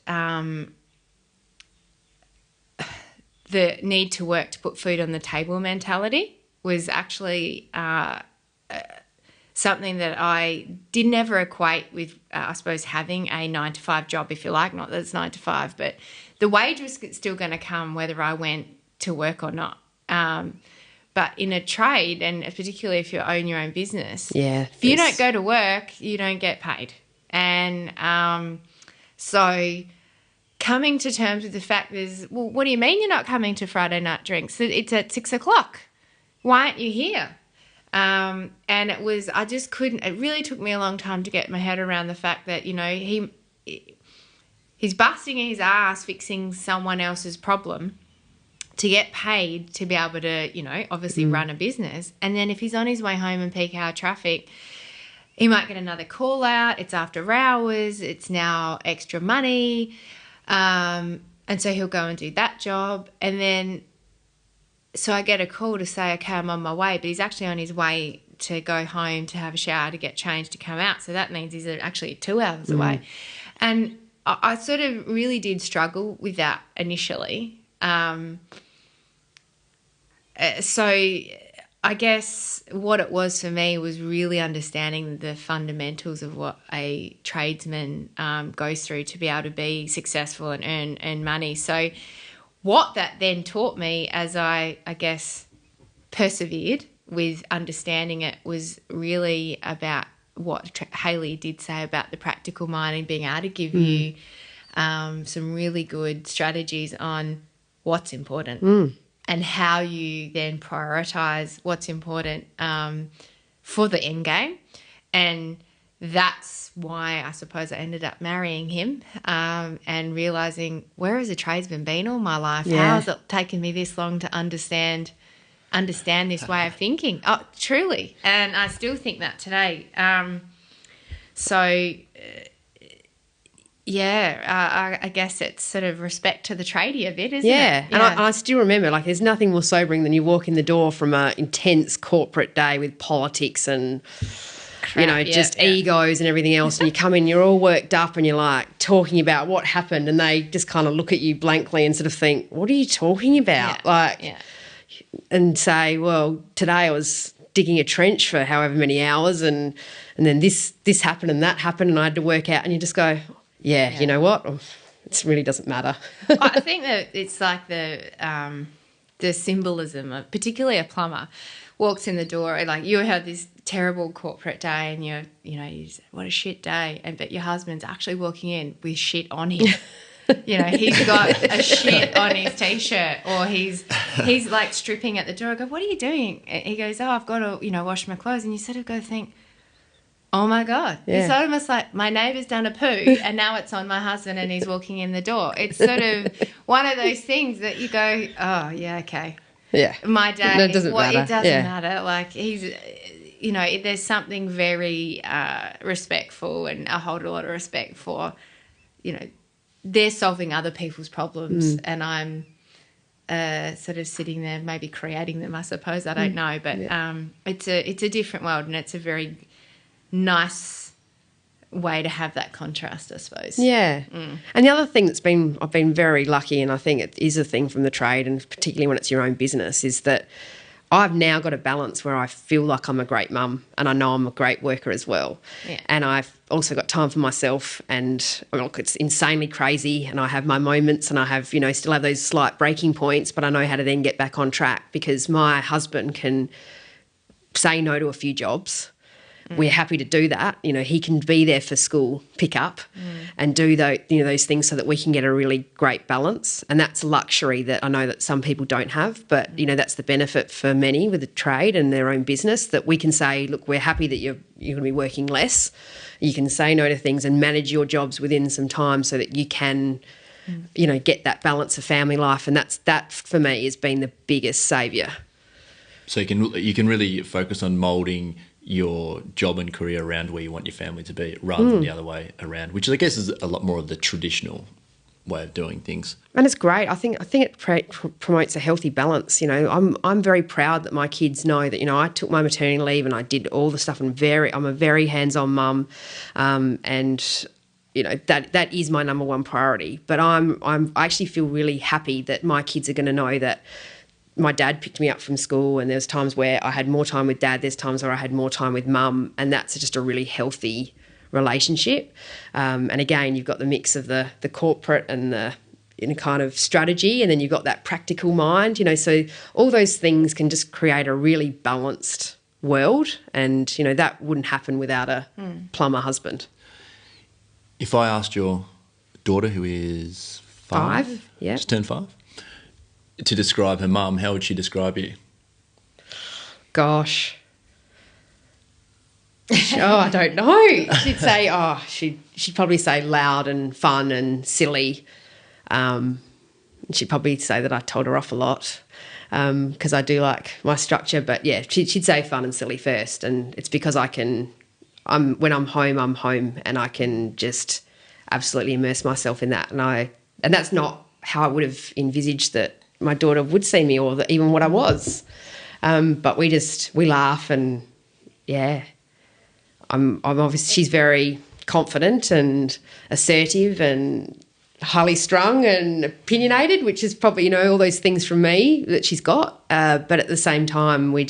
the need to work to put food on the table mentality was actually something that I did never equate with, I suppose, having a 9-to-5 job, if you like. Not that it's 9 to 5, but the wage was still going to come whether I went to work or not. But in a trade, and particularly if you own your own business, if you don't go to work, you don't get paid. And so coming to terms with the fact is, well, what do you mean you're not coming to Friday night drinks? It's at 6 o'clock. Why aren't you here? And I just couldn't, it really took me a long time to get my head around the fact that, he's busting his ass fixing someone else's problem to get paid to be able to, obviously run a business. And then if he's on his way home in peak hour traffic, he might get another call out. It's after hours. It's now extra money. And so he'll go and do that job. And then, so I get a call to say, okay, I'm on my way, but he's actually on his way to go home to have a shower, to get changed, to come out. So that means he's actually 2 hours away. And I sort of really did struggle with that initially. So I guess what it was for me was really understanding the fundamentals of what a tradesman goes through to be able to be successful and earn money. So what that then taught me as I guess, persevered with understanding it was really about what Hayley did say about the practical mind and being able to give you some really good strategies on what's important and how you then prioritise what's important for the end game. And that's why I suppose I ended up marrying him and realising, where has a tradesman been all my life? Yeah. How has it taken me this long to understand this way of thinking? Oh, truly. And I still think that today. I guess it's sort of respect to the tradie a bit, isn't it? Yeah, and I still remember, like, there's nothing more sobering than you walk in the door from an intense corporate day with politics and, egos and everything else, and you come in, you're all worked up and you're, like, talking about what happened, and they just kind of look at you blankly and sort of think, what are you talking about? And say, well, today I was digging a trench for however many hours and then this happened and that happened and I had to work out, and you just go, you know what? It really doesn't matter. I think that it's like the symbolism of, particularly a plumber walks in the door and, like, you had this terrible corporate day and you say, what a shit day, but your husband's actually walking in with shit on him. He's got a shit on his T-shirt, or he's like stripping at the door. I go, what are you doing? He goes, oh, I've got to, wash my clothes. And you sort of go think, oh my God. Yeah. It's almost like my neighbour's done a poo and now it's on my husband and he's walking in the door. It's sort of one of those things that you go, oh, yeah, okay. Yeah. My day, no, it doesn't matter. It doesn't matter. Like, he's, there's something very respectful, and I hold a lot of respect for, they're solving other people's problems and I'm sort of sitting there maybe creating them, I suppose. I don't know. But it's a different world, and it's a very nice way to have that contrast, I suppose. Yeah. And the other thing I've been very lucky, and I think it is a thing from the trade, and particularly when it's your own business, is that I've now got a balance where I feel like I'm a great mum and I know I'm a great worker as well. Yeah. And I've also got time for myself, and look, it's insanely crazy and I have my moments and I have, still have those slight breaking points, but I know how to then get back on track because my husband can say no to a few jobs. We're happy to do that. He can be there for school pickup and do those things so that we can get a really great balance. And that's a luxury that I know that some people don't have, but that's the benefit for many with the trade and their own business, that we can say, look, we're happy that you're going to be working less. You can say no to things and manage your jobs within some time so that you can, get that balance of family life. And that for me has been the biggest saviour. So you can really focus on moulding your job and career around where you want your family to be, rather than the other way around, which I guess is a lot more of the traditional way of doing things. And it's great. I think it promotes a healthy balance. I'm very proud that my kids know that I took my maternity leave and I did all the stuff, and I'm a very hands-on mum, and that is my number one priority. But I actually feel really happy that my kids are going to know that my dad picked me up from school, and there's times where I had more time with dad, there's times where I had more time with mum, and that's just a really healthy relationship. And again, you've got the mix of the corporate and the kind of strategy, and then you've got that practical mind, so all those things can just create a really balanced world, and that wouldn't happen without a plumber husband. If I asked your daughter, who is 5, just turned 5, to describe her mum, how would she describe you? Gosh. I don't know. She'd say, she'd probably say loud and fun and silly. She'd probably say that I told her off a lot because I do like my structure. But, yeah, she'd say fun and silly first, and it's because I can when I'm home, and I can just absolutely immerse myself in that. And that's not how I would have envisaged that my daughter would see me, or that even what I was. But we laugh, and yeah, I'm obviously, she's very confident and assertive and highly strung and opinionated, which is probably, all those things from me that she's got. But at the same time, we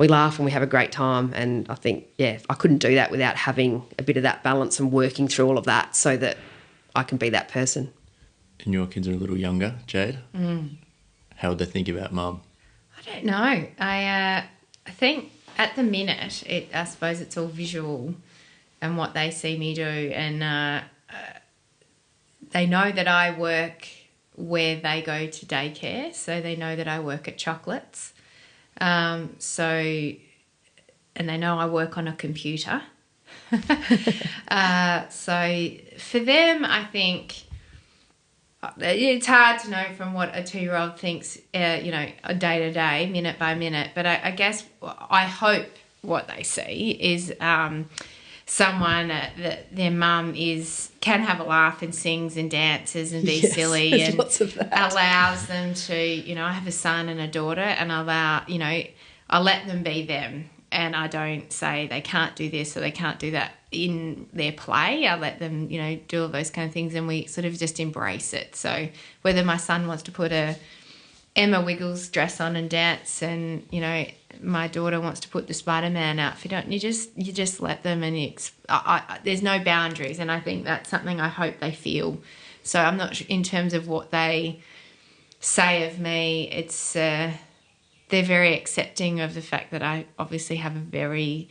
laugh and we have a great time. And I think, I couldn't do that without having a bit of that balance and working through all of that so that I can be that person. And your kids are a little younger, Jade. How would they think about Mum? I don't know. I think at the minute, I suppose it's all visual and what they see me do. And they know that I work where they go to daycare, so they know that I work at Choklits. And they know I work on a computer. So for them, I think it's hard to know from what a 2-year-old thinks, day to day, minute by minute. But I guess I hope what they see is someone that their mum can have a laugh and sings and dances and be silly, and allows them to, I have a son and a daughter, and I let them be them, and I don't say they can't do this or they can't do that in their play. I let them, do all those kind of things, and we sort of just embrace it. So whether my son wants to put a Emma Wiggles dress on and dance, and my daughter wants to put the Spider-Man outfit on, you just let them, and there's no boundaries, and I think that's something I hope they feel. So I'm not sure in terms of what they say of me. It's they're very accepting of the fact that I obviously have a very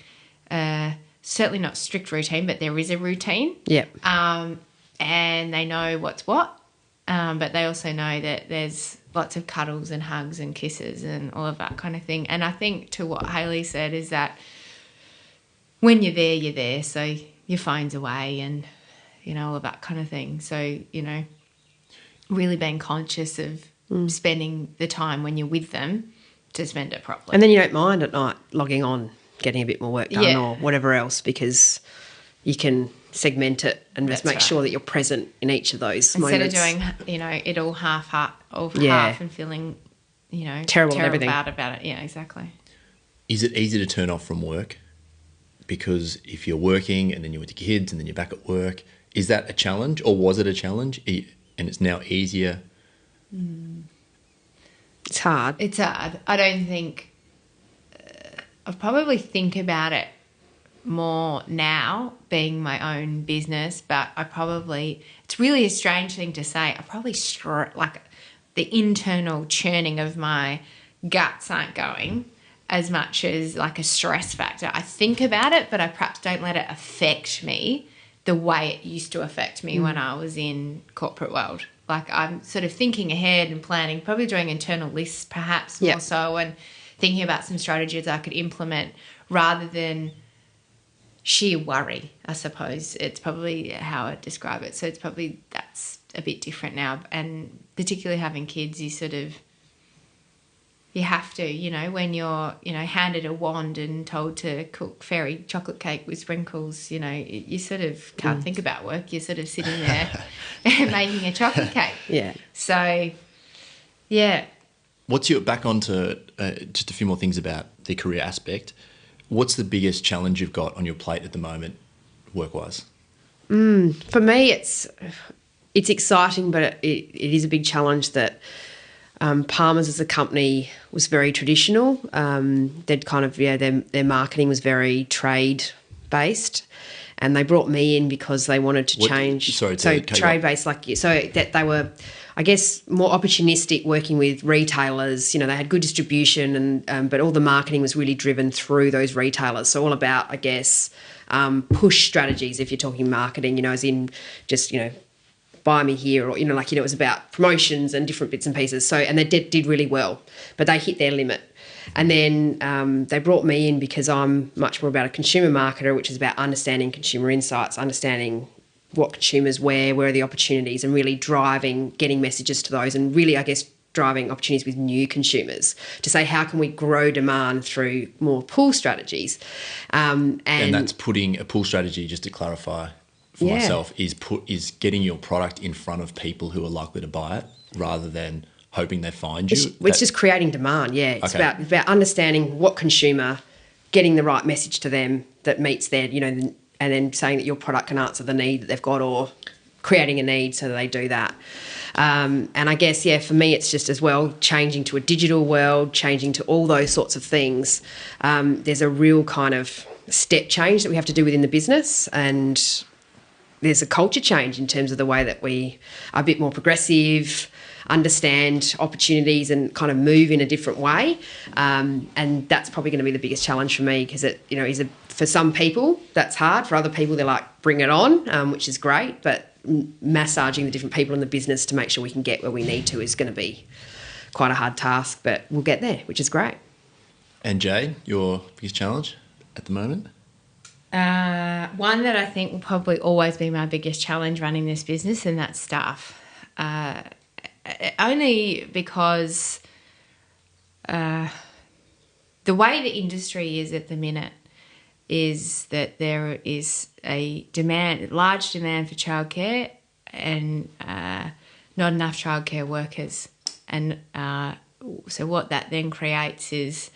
certainly not strict routine, but there is a routine. Yep. And they know what's what, but they also know that there's lots of cuddles and hugs and kisses and all of that kind of thing. And I think to what Hayley said is that when you're there, you're there. So your phone's away and, all of that kind of thing. So, really being conscious of spending the time when you're with them to spend it properly. And then you don't mind at night logging on, getting a bit more work done or whatever else, because you can segment it and just make sure that you're present in each of those moments. Instead of doing, it all half and feeling, terrible everything. about it. Yeah, exactly. Is it easy to turn off from work? Because if you're working and then you're with your kids and then you're back at work, is that a challenge, or was it a challenge and it's now easier? It's hard. It's hard. I don't think... I probably think about it more now, being my own business, but it's really a strange thing to say. I probably the internal churning of my guts aren't going as much as like a stress factor. I think about it, but I perhaps don't let it affect me the way it used to affect me when I was in corporate world. Like, I'm sort of thinking ahead and planning, probably doing internal lists perhaps more so, and thinking about some strategies I could implement rather than sheer worry, I suppose. It's probably how I'd describe it. So that's a bit different now. And particularly having kids, you have to, when you're, handed a wand and told to cook fairy chocolate cake with sprinkles, you sort of can't think about work. You're sort of sitting there making a chocolate cake. Yeah. So, yeah. What's your, back onto just a few more things about the career aspect. What's the biggest challenge you've got on your plate at the moment, work-wise? For me, it's exciting, but it is a big challenge that Palmer's as a company was very traditional. They'd kind of, their marketing was very trade-based, and they brought me in because they wanted to change. So trade-based, so that they were, I guess, more opportunistic, working with retailers. They had good distribution, and but all the marketing was really driven through those retailers. So all about, I guess, push strategies, if you're talking marketing, as in just, buy me here, or, it was about promotions and different bits and pieces. So, and they did really well, but they hit their limit. And then they brought me in because I'm much more about a consumer marketer, which is about understanding consumer insights, understanding what consumers wear, where are the opportunities, and really getting messages to those, and really, I guess, driving opportunities with new consumers to say how can we grow demand through more pull strategies. And that's putting a pull strategy, just to clarify for myself, is getting your product in front of people who are likely to buy it rather than hoping they find you. It's just creating demand, It's about understanding what consumer, getting the right message to them that meets their, and then saying that your product can answer the need that they've got, or creating a need so that they do that. And I guess, for me, it's just as well changing to a digital world, changing to all those sorts of things. There's a real kind of step change that we have to do within the business, and there's a culture change in terms of the way that we are a bit more progressive, understand opportunities and kind of move in a different way. And that's probably going to be the biggest challenge for me, because it, for some people that's hard. For other people, they're like, bring it on, which is great. But massaging the different people in the business to make sure we can get where we need to is going to be quite a hard task, but we'll get there, which is great. And Jade, your biggest challenge at the moment? One that I think will probably always be my biggest challenge running this business, and that's staff. Only because the way the industry is at the minute is that there is a large demand for childcare, and not enough childcare workers. And so what that then creates is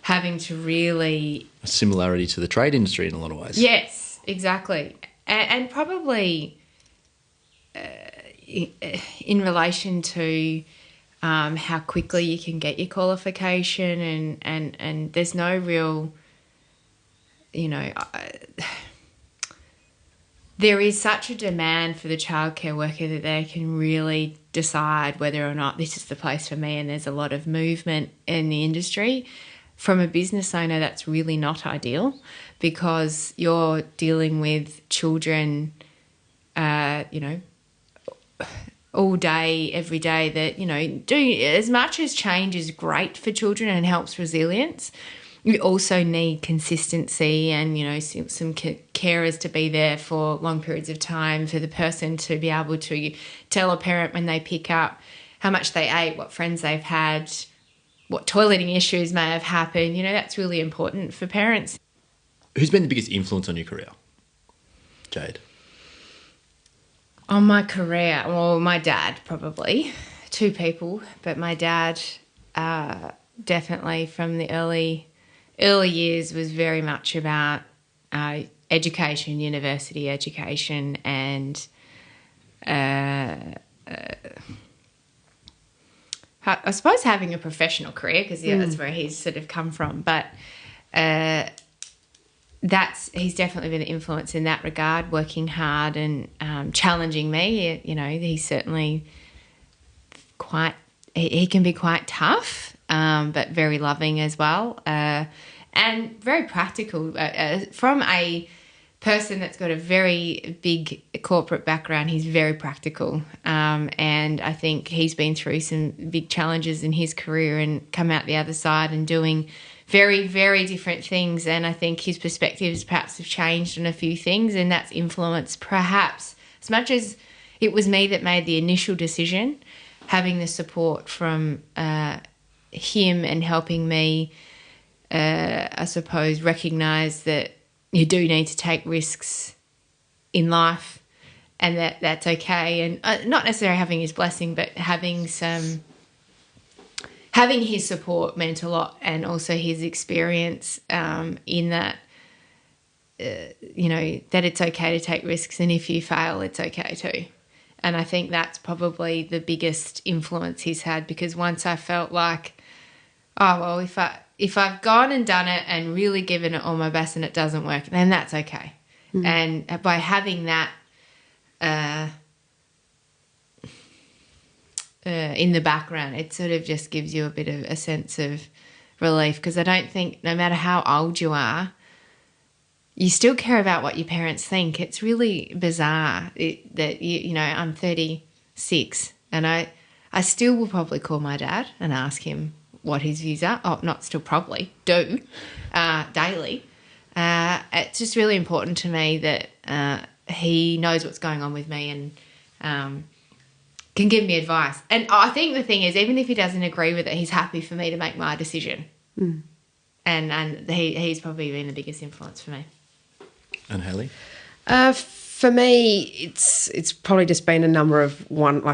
having to really... A similarity to the trade industry in a lot of ways. Yes, exactly. And probably in relation to how quickly you can get your qualification, and there's no real... there is such a demand for the childcare worker that they can really decide whether or not this is the place for me, and there's a lot of movement in the industry. From a business owner, that's really not ideal, because you're dealing with children, all day, every day, that, do as much as change is great for children and helps resilience. You also need consistency and, some carers to be there for long periods of time, for the person to be able to tell a parent when they pick up how much they ate, what friends they've had, what toileting issues may have happened. That's really important for parents. Who's been the biggest influence on your career, Jade? On my career? Well, my dad, probably. Two people, but my dad definitely from the early years was very much about education, university education, and I suppose having a professional career, because that's where he's sort of come from. But he's definitely been an influence in that regard, working hard and challenging me. He's certainly he can be quite tough, but very loving as well. And very practical. From a person that's got a very big corporate background, he's very practical. And I think he's been through some big challenges in his career and come out the other side and doing very, very different things. And I think his perspectives perhaps have changed on a few things, and that's influenced perhaps, as much as it was me that made the initial decision, having the support from him and helping me, I suppose, recognise that you do need to take risks in life, and that's okay. And not necessarily having his blessing, but having his support meant a lot, and also his experience in that, that it's okay to take risks, and if you fail, it's okay too. And I think that's probably the biggest influence he's had, because once I felt like, if I've gone and done it and really given it all my best and it doesn't work, then that's okay. Mm-hmm. And by having that in the background, it sort of just gives you a bit of a sense of relief, because I don't think, no matter how old you are, you still care about what your parents think. It's really bizarre that I'm 36 and I still will probably call my dad and ask him what his views are. Oh, not still, probably do daily. It's just really important to me that he knows what's going on with me, and can give me advice. And I think the thing is, even if he doesn't agree with it, he's happy for me to make my decision. And he's probably been the biggest influence for me. And Hayley? For me, it's probably just been a number of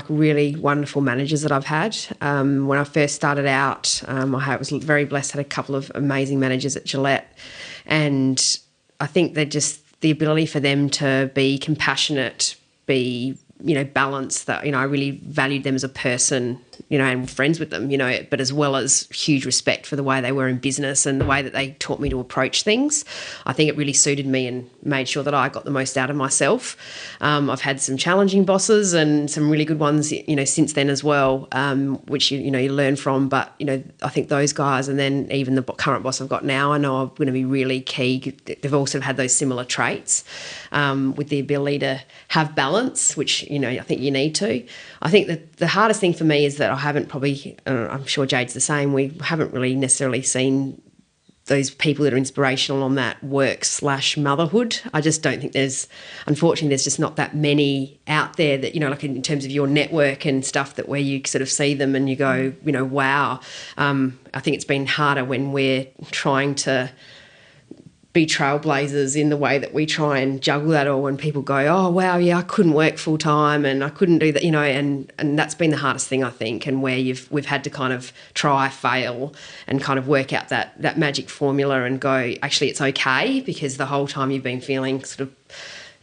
really wonderful managers that I've had. When I first started out, I was very blessed, had a couple of amazing managers at Gillette, and I think they're just the ability for them to be compassionate, be balanced, that, I really valued them as a person, and friends with them, but as well as huge respect for the way they were in business and the way that they taught me to approach things. I think it really suited me and made sure that I got the most out of myself. I've had some challenging bosses and some really good ones, since then as well, which, you learn from. But, I think those guys, and then even the current boss I've got now, I know are going to be really key. They've also had those similar traits, with the ability to have balance, which, I think you need to. I think that the hardest thing for me is that I haven't probably, I'm sure Jade's the same, we haven't really necessarily seen those people that are inspirational on that work/motherhood. I just don't think unfortunately, there's just not that many out there that, like in terms of your network and stuff, that where you sort of see them and you go, wow. I think it's been harder when we're trying to be trailblazers in the way that we try and juggle that all, when people go, oh wow, yeah, I couldn't work full time and I couldn't do that, and that's been the hardest thing, I think, and where we've had to kind of try, fail, and kind of work out that magic formula and go, actually it's okay, because the whole time you've been feeling sort of,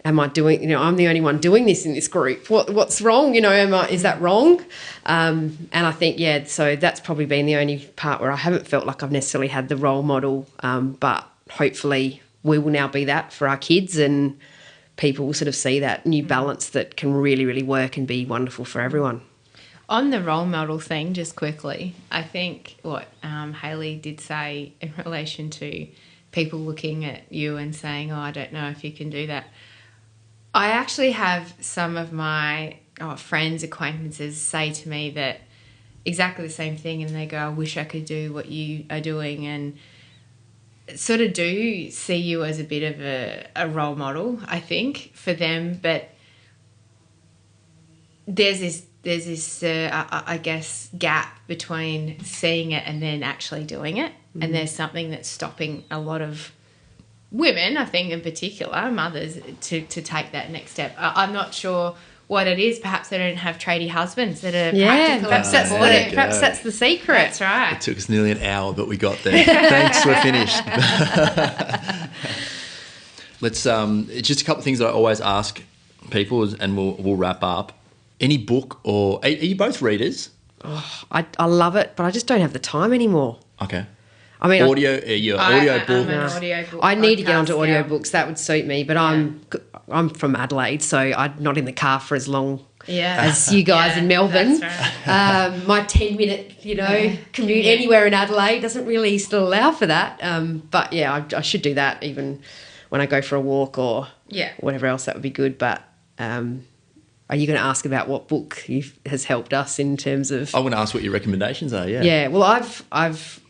am I doing, I'm the only one doing this in this group, what's wrong, is that wrong? And I think, so that's probably been the only part where I haven't felt like I've necessarily had the role model, but hopefully we will now be that for our kids, and people will sort of see that new balance that can really, really work and be wonderful for everyone. On the role model thing, just quickly, I think what Hayley did say in relation to people looking at you and saying, oh, I don't know if you can do that. I actually have some of my friends, acquaintances say to me that exactly the same thing, and they go, I wish I could do what you are doing, and sort of do see you as a bit of a role model, I think, for them. But there's this I guess, gap between seeing it and then actually doing it. And there's something that's stopping a lot of women, I think in particular, mothers, to take that next step. I'm not sure what it is. Perhaps they don't have tradie husbands that are practical. Perhaps that's the secret. That's right. It took us nearly an hour, but we got there. Thanks, we're finished. Let's just a couple of things that I always ask people, and we'll wrap up. Any book, or are you both readers? Oh, I love it, but I just don't have the time anymore. Okay. I mean, audio book. I'm an audiobook. I need to get onto podcast now. audiobooks. That would suit me, but I'm from Adelaide, so I'm not in the car for as long as you guys in Melbourne. That's right. My 10-minute, commute anywhere in Adelaide doesn't really still allow for that. But yeah, I should do that even when I go for a walk or whatever else. That would be good. But are you going to ask about what book has helped us in terms of? I want to ask what your recommendations are. Yeah. Yeah. Well,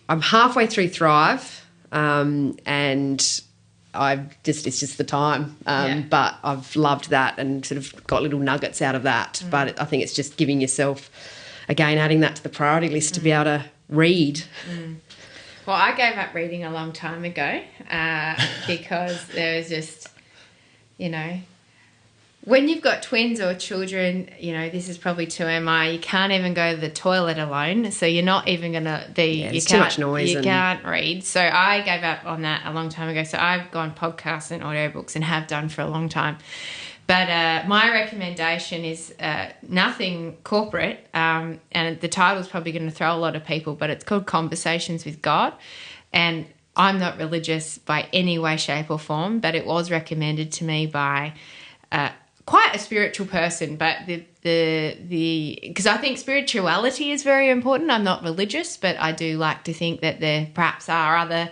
I'm halfway through Thrive, and it's just the time. But I've loved that and sort of got little nuggets out of that. But I think it's just giving yourself, again, adding that to the priority list to be able to read. Well, I gave up reading a long time ago because there was just, when you've got twins or children, this is probably 2MI, you can't even go to the toilet alone. So you're not even going to be... There's too much noise. You can't read. So I gave up on that a long time ago. So I've gone podcasts and audiobooks and have done for a long time. But my recommendation is nothing corporate, and the title's probably going to throw a lot of people, but it's called Conversations with God. And I'm not religious by any way, shape or form, but it was recommended to me by... quite a spiritual person, but because I think spirituality is very important. I'm not religious, but I do like to think that there perhaps are other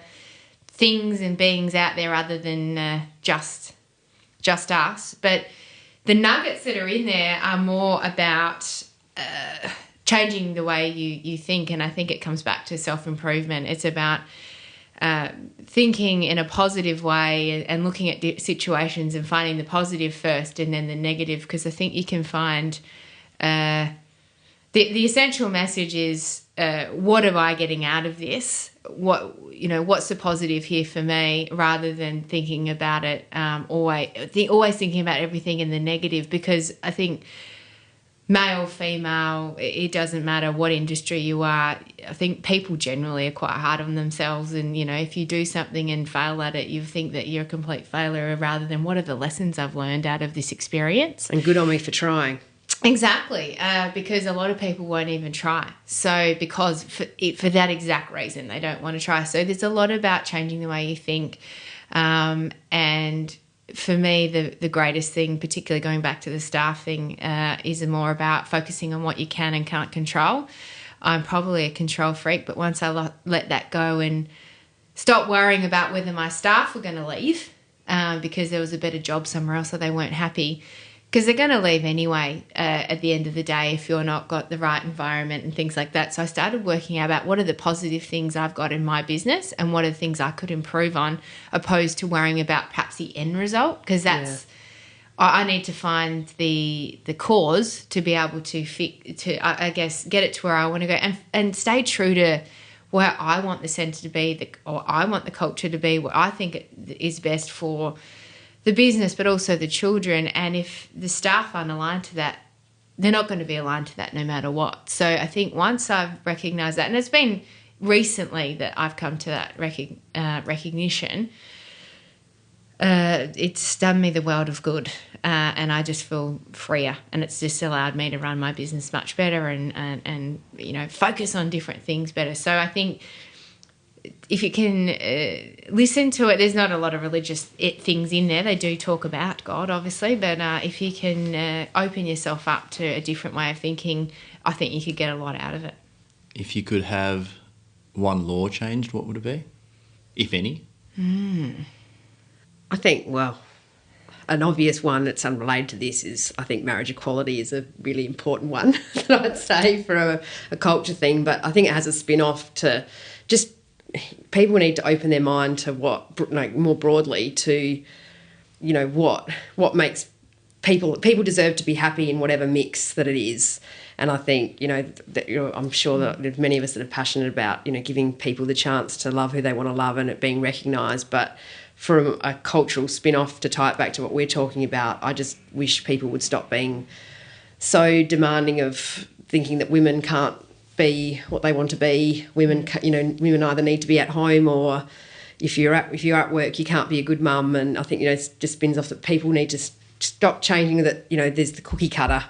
things and beings out there other than just us. But the nuggets that are in there are more about changing the way you think, and I think it comes back to self-improvement. It's about thinking in a positive way and looking at situations and finding the positive first and then the negative, because I think you can find the essential message is, what am I getting out of this? What's the positive here for me, rather than thinking about it, always thinking about everything in the negative, because I think male, female, it doesn't matter what industry you are. I think people generally are quite hard on themselves, and, if you do something and fail at it, you think that you're a complete failure, rather than what are the lessons I've learned out of this experience. And good on me for trying. Exactly, because a lot of people won't even try. So because for that exact reason, they don't want to try. So there's a lot about changing the way you think. And for me, the greatest thing, particularly going back to the staff thing, is more about focusing on what you can and can't control. I'm probably a control freak, but once I let that go and stop worrying about whether my staff were going to leave because there was a better job somewhere else or they weren't happy, because they're going to leave anyway at the end of the day if you're not got the right environment and things like that. So I started working out about what are the positive things I've got in my business and what are the things I could improve on, opposed to worrying about perhaps the end result, because that's I need to find the cause to be able to I guess get it to where I want to go, and stay true to where I want the centre to be, or I want the culture to be, what I think it is best for the business, but also the children. And if the staff aren't aligned to that, they're not going to be aligned to that no matter what. So I think once I've recognised that, and it's been recently that I've come to that recognition, it's done me the world of good, and I just feel freer, and it's just allowed me to run my business much better and focus on different things better. So I think if you can listen to it, there's not a lot of religious things in there. They do talk about God, obviously, but if you can open yourself up to a different way of thinking, I think you could get a lot out of it. If you could have one law changed, what would it be, if any? I think, an obvious one that's unrelated to this is, I think marriage equality is a really important one that I'd say for a culture thing, but I think it has a spin-off to just people need to open their mind to more broadly to, what makes people deserve to be happy in whatever mix that it is. And I think, I'm sure that there's many of us that are passionate about, giving people the chance to love who they want to love and it being recognised. But from a cultural spin-off, to tie it back to what we're talking about, I just wish people would stop being so demanding of thinking that women can't be what they want to be. Women either need to be at home, or if you're at work, you can't be a good mum. And I think, it just spins off that people need to stop changing that, there's the cookie cutter,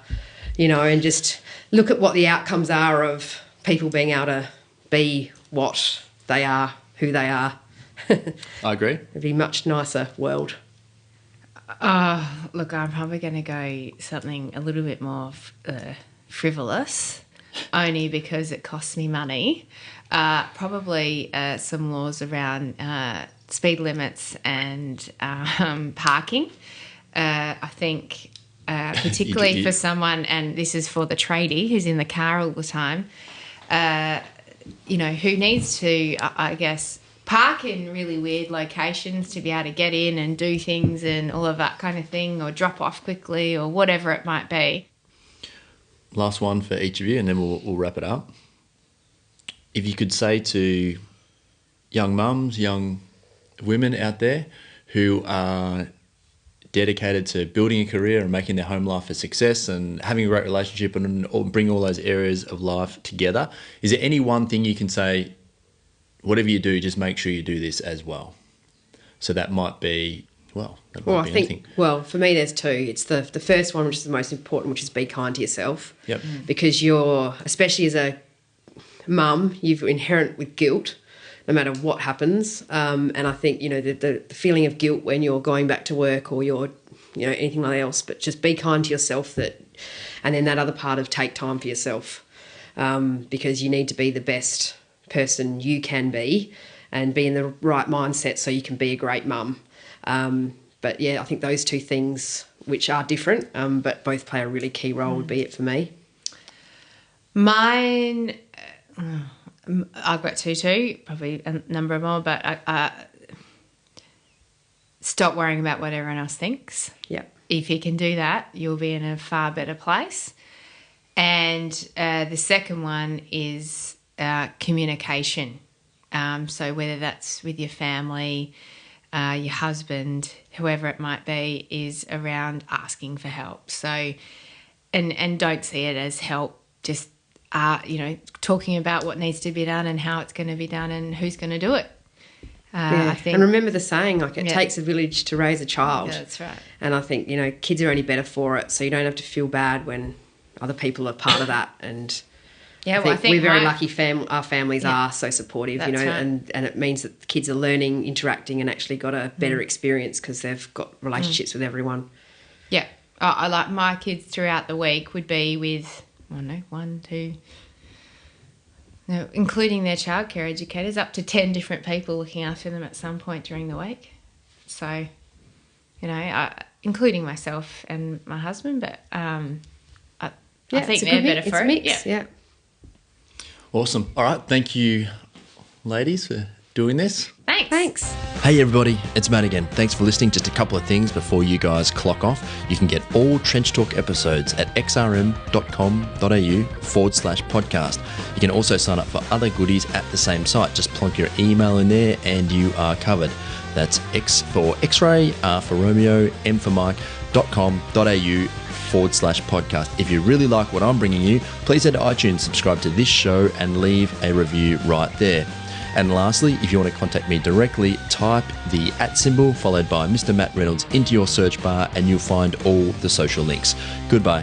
and just look at what the outcomes are of people being able to be what they are, who they are. I agree. It'd be a much nicer world. Look, I'm probably going to go something a little bit more frivolous, only because it costs me money. Probably some laws around speed limits and parking. I think particularly for someone, and this is for the tradie who's in the car all the time, who needs to, I guess, park in really weird locations to be able to get in and do things and all of that kind of thing, or drop off quickly or whatever it might be. Last one for each of you, and then we'll wrap it up. If you could say to young mums, young women out there who are dedicated to building a career and making their home life a success and having a great relationship and bring all those areas of life together, is there any one thing you can say, whatever you do, just make sure you do this as well? So that might be, I think, for me there's two. It's the first one, which is the most important, which is be kind to yourself. Yep. Because you're, especially as a mum, you're inherent with guilt no matter what happens. And I think, the feeling of guilt when you're going back to work or you're, anything like else, but just be kind to yourself, and then that other part of take time for yourself, because you need to be the best person you can be and be in the right mindset so you can be a great mum. But yeah, I think those two things, which are different, but both play a really key role, would be it for me. Mine, I've got two, probably a number more, but stop worrying about what everyone else thinks. Yeah. If you can do that, you'll be in a far better place. And the second one is communication. So whether that's with your family, your husband, whoever it might be, is around asking for help. So, and don't see it as help, just, talking about what needs to be done and how it's going to be done and who's going to do it. I think, and remember the saying, like, it takes a village to raise a child. Yeah, that's right. And I think, kids are only better for it, so you don't have to feel bad when other people are part of that. And I think we're very lucky. Our families are so supportive, That's right. and it means that the kids are learning, interacting, and actually got a better experience because they've got relationships with everyone. Yeah. I like my kids throughout the week would be with, one, two, including their childcare educators, up to 10 different people looking after them at some point during the week. So, including myself and my husband, but I think they're better for it. Yeah. Awesome. All right. Thank you, ladies, for doing this. Thanks. Hey everybody, it's Matt again. Thanks for listening. Just a couple of things before you guys clock off. You can get all Trench Talk episodes at xrm.com.au/podcast. You can also sign up for other goodies at the same site. Just plonk your email in there and you are covered. That's X for X-ray, R for Romeo, M for Mike.com.au/podcast. If you really like what I'm bringing you, please head to iTunes, subscribe to this show and leave a review right there. And lastly, if you want to contact me directly, type the @ followed by Mr. Matt Reynolds into your search bar and you'll find all the social links. Goodbye.